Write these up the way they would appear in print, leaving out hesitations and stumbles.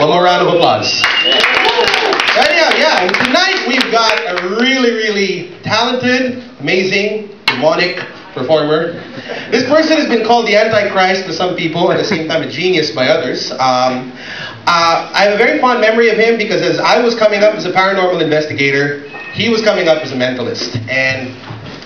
One more round of applause. Yeah. And tonight we've got a really talented, amazing, demonic performer. This person has been called the Antichrist to some people, at the same time a genius by others. I have a very fond memory of him because as I was coming up as a paranormal investigator, he was coming up as a mentalist. And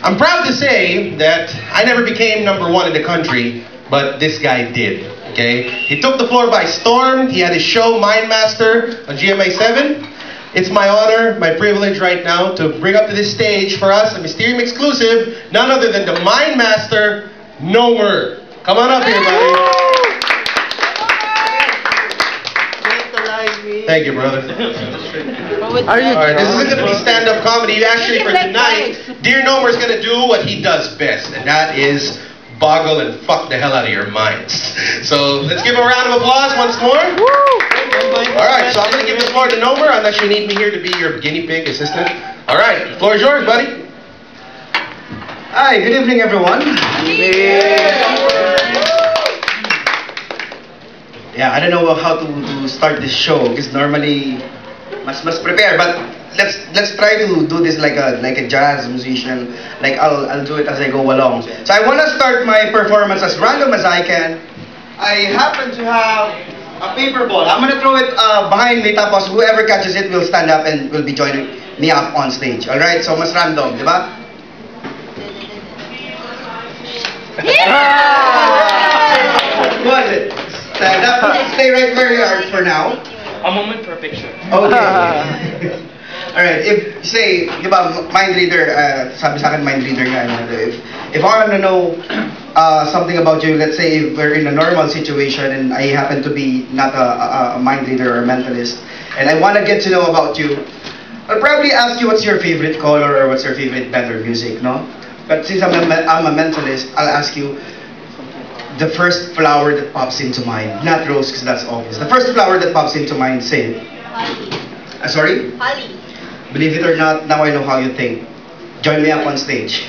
I'm proud to say that I never became #1 in the country, but this guy did. Okay? He took the floor by storm. He had his show, Mind Master, on GMA 7. It's my honor, my privilege right now to bring up to this stage for us a Mysterium exclusive, none other than the Mind Master, Nomer. Come on up here, buddy. Thank you, brother. Alright, this isn't going to be stand-up comedy. Actually, for tonight, Dear Nomer is going to do what he does best, and that is boggle and fuck the hell out of your minds. So let's give him a round of applause once more. Alright, so I'm going to give the floor to Nomer unless you need me here to be your guinea pig assistant. Alright, the floor is yours, buddy. Hi, good evening, everyone. Yeah, I don't know how to start this show because normally must prepare, but let's try to do this like a jazz musician. Like I'll do it as I go along. So I want to start my performance as random as I can. I happen to have a paper ball. I'm gonna throw it behind me, tapos whoever catches it will stand up and will be joining me up on stage. All right? So mas random, di ba? Who was it? Stand up. Stay right where you are for now. A moment for a picture. Okay. Alright, if, say, di ba, mind reader, sabi sa akin mind reader nga, if I want to know something about you, let's say if we're in a normal situation and I happen to be not a mind reader or a mentalist, and I want to get to know about you, I'll probably ask you what's your favorite color or what's your favorite band or music, no? But since I'm a mentalist, I'll ask you the first flower that pops into mind. Not rose, because that's obvious. The first flower that pops into mind, say it. Holly. Sorry? Holly. Believe it or not, now I know how you think. Join me up on stage.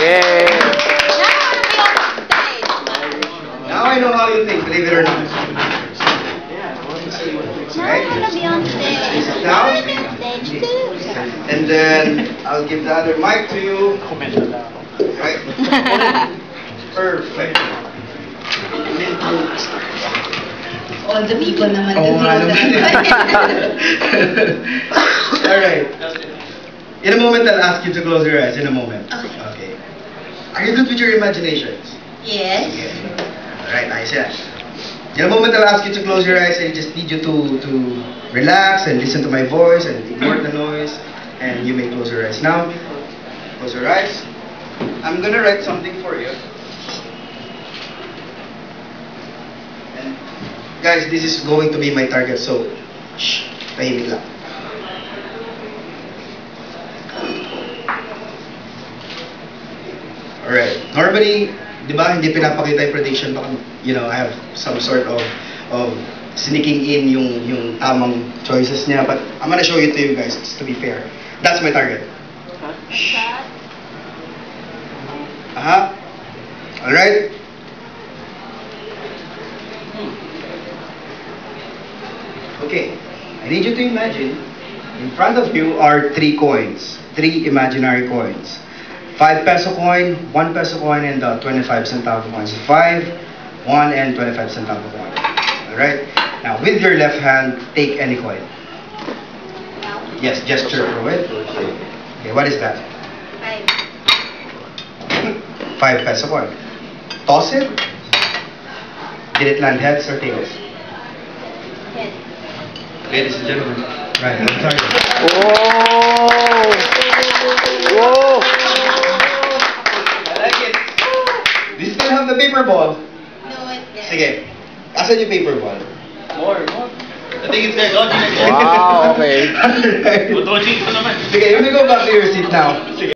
Yeah. Now I know how you think, believe it or not. Right? I want to be on stage. Sit down. And then I'll give the other mic to you. Right? Perfect. All the people naman Alright. In a moment, I'll ask you to close your eyes. In a moment. Okay. Are you good with your imaginations? Yes. Okay. Alright, nice. Yeah. In a moment, I'll ask you to close your eyes. I just need you to relax and listen to my voice and ignore the noise. And you may close your eyes now. Close your eyes. I'm gonna write something for you. And guys, this is going to be my target, so shh, tahimik lang. Alright. Normally, di ba, hindi pinapakita yung prediction, baka, you know, I have some sort of sneaking in yung tamang choices niya, but I'm gonna show it to you guys, just to be fair. That's my target. Shh. Alright? Okay. I need you to imagine, in front of you are 3 coins. 3 imaginary coins. 5 peso coin, 1 peso coin, and 25 centavo coins. 5, 1, and 25 centavo coin. Alright? Now, with your left hand, take any coin. Yes, gesture through it. Okay, what is that? 5 peso coin. Toss it. Did it land heads or tails? Head. Ladies and gentlemen. Right, I'm sorry. Whoa! Whoa! I like it. Do you still have the paper ball? No, it's there. Sige. Asan yung paper ball? More. I think it's there, dodgy. Wow, okay. Alright. Dodgy ito naman. Sige, you may go back to your seat now. Sige.